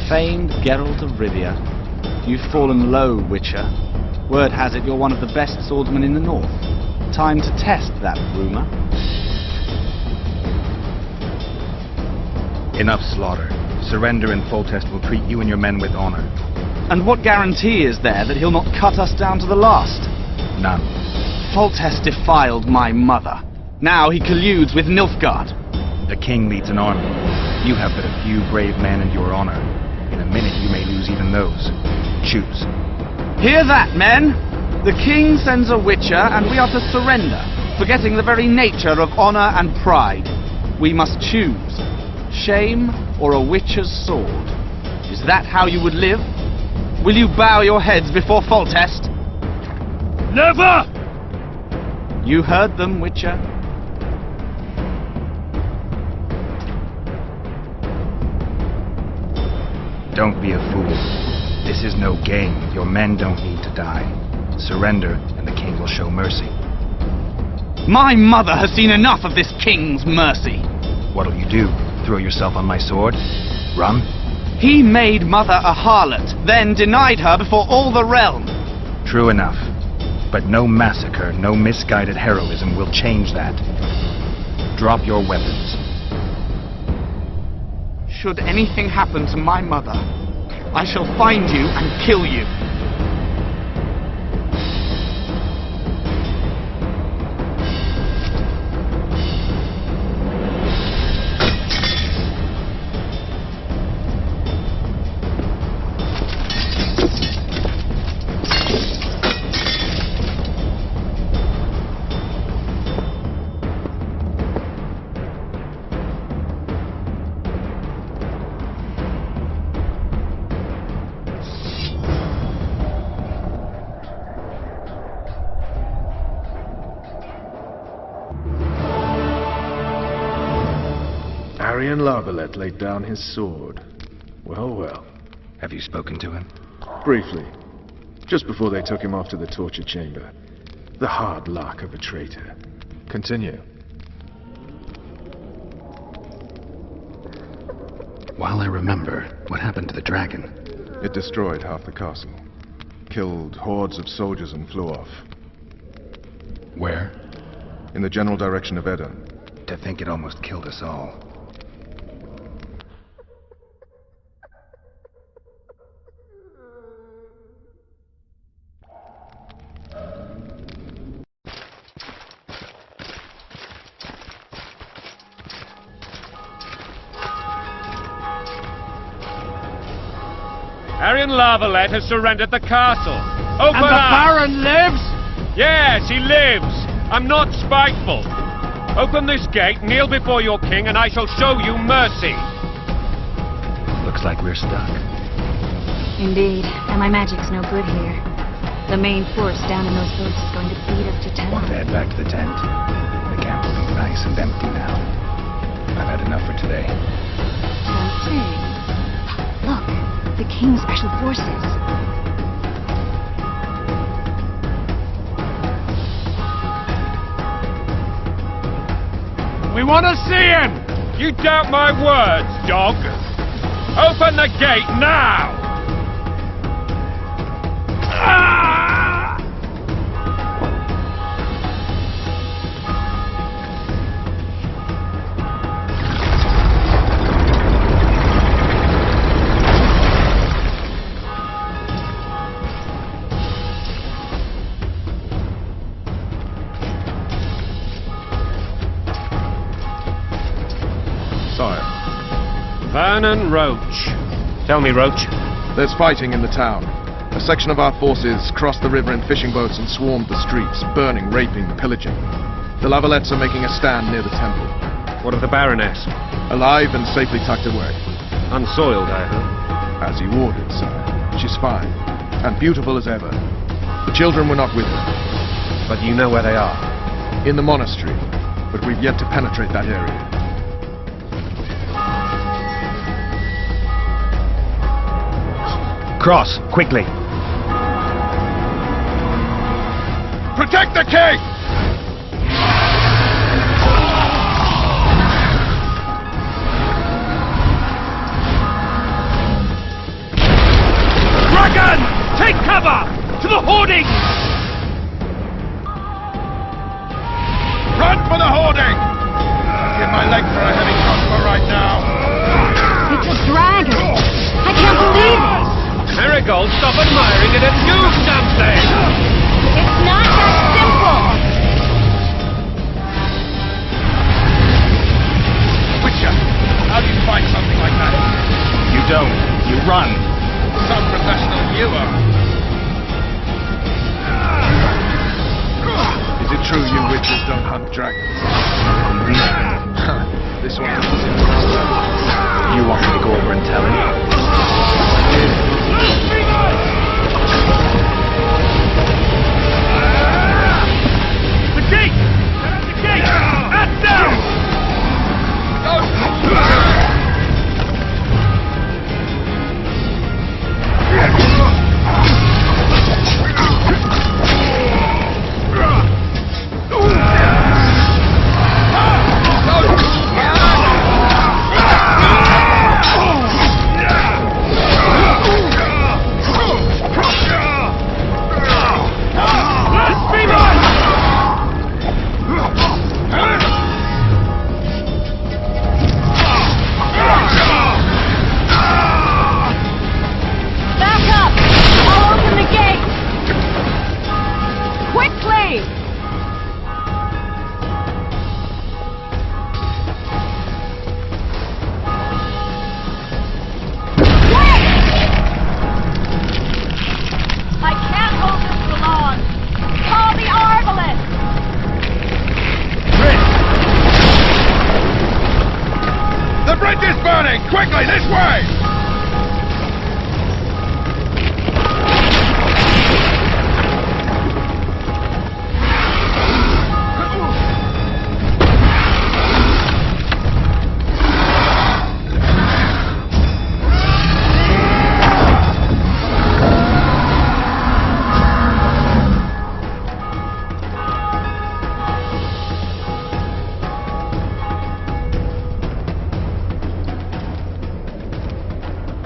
famed Geralt of Rivia. You've fallen low, Witcher. Word has it you're one of the best swordsmen in the north. Time to test that rumor. Enough slaughter. Surrender and Foltest will treat you and your men with honor. And what guarantee is there that he'll not cut us down to the last? None. Foltest defiled my mother. Now he colludes with Nilfgaard. The king leads an army. You have but a few brave men and your honor. In a minute you may lose even those. Choose. Hear that, men! The king sends a witcher, and we are to surrender, forgetting the very nature of honor and pride. We must choose. Shame or a witcher's sword. Is that how you would live? Will you bow your heads before Foltest? Never! You heard them, Witcher. Don't be a fool. This is no game. Your men don't need to die. Surrender, and the king will show mercy. My mother has seen enough of this king's mercy. What'll you do? Throw yourself on my sword? Run? He made mother a harlot, then denied her before all the realm. True enough. But no massacre, no misguided heroism will change that. Drop your weapons. Should anything happen to my mother, I shall find you and kill you. Arian Larbalet laid down his sword. Well, well. Have you spoken to him? Briefly. Just before they took him off to the torture chamber. The hard luck of a traitor. Continue. While I remember, what happened to the dragon? It destroyed half the castle. Killed hordes of soldiers and flew off. Where? In the general direction of Edda. To think it almost killed us all. Arian Larvalet has surrendered the castle. Open And the up! Baron lives? Yes, he lives. I'm not spiteful. Open this gate, kneel before your king, and I shall show you mercy. Looks like we're stuck. Indeed, and my magic's no good here. The main force down in those boats is going to beat us to town. Want to head back to the tent? The camp is nice and empty now. I've had enough for today. Tempting. Look, the King's Special Forces. We want to see him! You doubt my words, dog. Open the gate now! Ah! Sire. Vernon Roach. Tell me, Roach. There's fighting in the town. A section of our forces crossed the river in fishing boats and swarmed the streets, burning, raping, pillaging. The Lavalets are making a stand near the temple. What of the Baroness? Alive and safely tucked away. Unsoiled, I hope. As you ordered, sire. She's fine. And beautiful as ever. The children were not with her. But you know where they are. In the monastery. But we've yet to penetrate that area. Cross, quickly! Protect the king! To the hoarding! Run for the hoarding! Give my leg for a heavy crossbow right now. It's a dragon! I can't believe it! Marigold, stop admiring it and do something! It's not that simple! Witcher, how do you fight something like that? You don't. You run. Some professional you are. Is it true you witches don't hunt dragons? This one doesn't seem to matter. You want me to go over and tell him? The gate! The gate! That's down! Quickly, this way!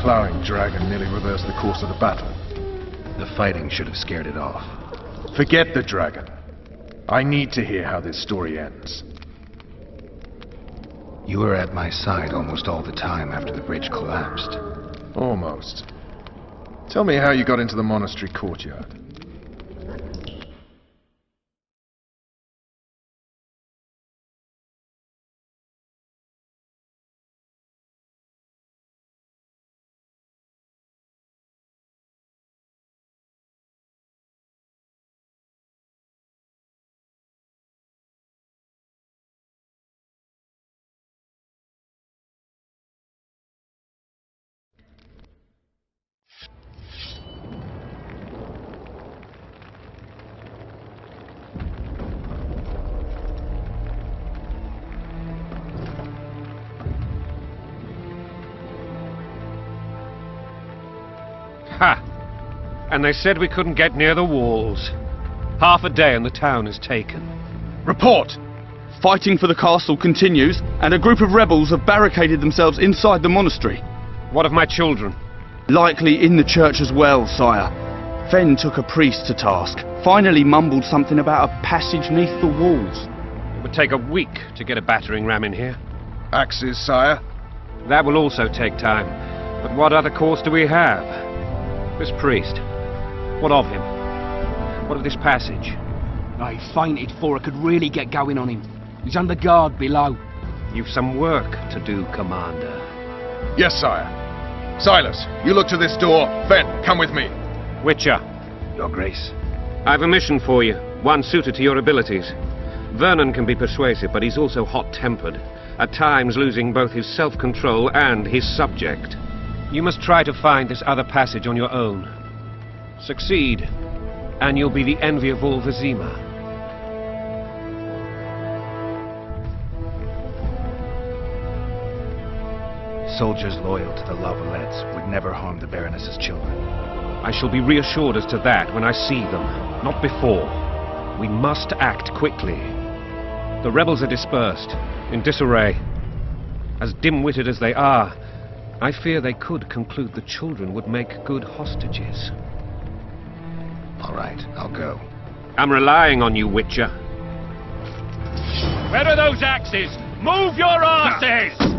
Plowing dragon nearly reversed the course of the battle. The fighting should have scared it off. Forget the dragon. I need to hear how this story ends. You were at my side almost all the time after the bridge collapsed. Almost. Tell me how you got into the monastery courtyard. Ha! And they said we couldn't get near the walls. Half a day and the town is taken. Report! Fighting for the castle continues, and a group of rebels have barricaded themselves inside the monastery. What of my children? Likely in the church as well, sire. Fen took a priest to task, finally mumbled something about a passage neath the walls. It would take a week to get a battering ram in here. Axes, sire? That will also take time. But what other course do we have? This priest, what of him? What of this passage? I fainted before I could really get going on him. He's under guard below. You've some work to do, Commander. Yes, sire. Silas, you look to this door. Fen, come with me. Witcher, Your Grace. I've a mission for you, one suited to your abilities. Vernon can be persuasive, but he's also hot-tempered, at times losing both his self-control and his subject. You must try to find this other passage on your own. Succeed, and you'll be the envy of all Vizima. Soldiers loyal to the Lavalettes would never harm the Baroness's children. I shall be reassured as to that when I see them, not before. We must act quickly. The rebels are dispersed, in disarray. As dim-witted as they are, I fear they could conclude the children would make good hostages. All right, I'll go. I'm relying on you, Witcher. Where are those axes? Move your asses!